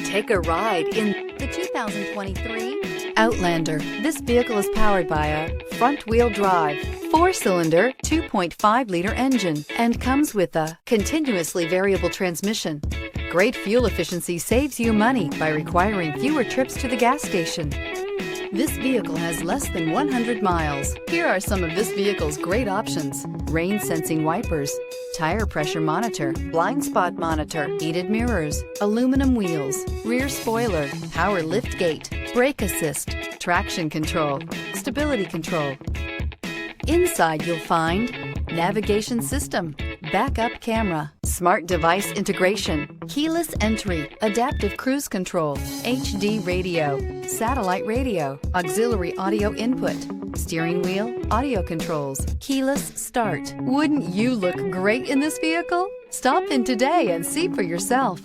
Take a ride in the 2023 Outlander. This vehicle is powered by a front-wheel drive, 4-cylinder, 2.5-liter engine and comes with a continuously variable transmission. Great fuel efficiency saves you money by requiring fewer trips to the gas station. This vehicle has less than 100 miles. Here are some of this vehicle's great options: rain sensing wipers, tire pressure monitor, blind spot monitor, heated mirrors, aluminum wheels, rear spoiler, power lift gate, brake assist, traction control, stability control. Inside you'll find navigation system, backup camera, smart device integration, keyless entry, adaptive cruise control, HD radio, satellite radio, auxiliary audio input, steering wheel audio controls, keyless start. Wouldn't you look great in this vehicle? Stop in today and see for yourself.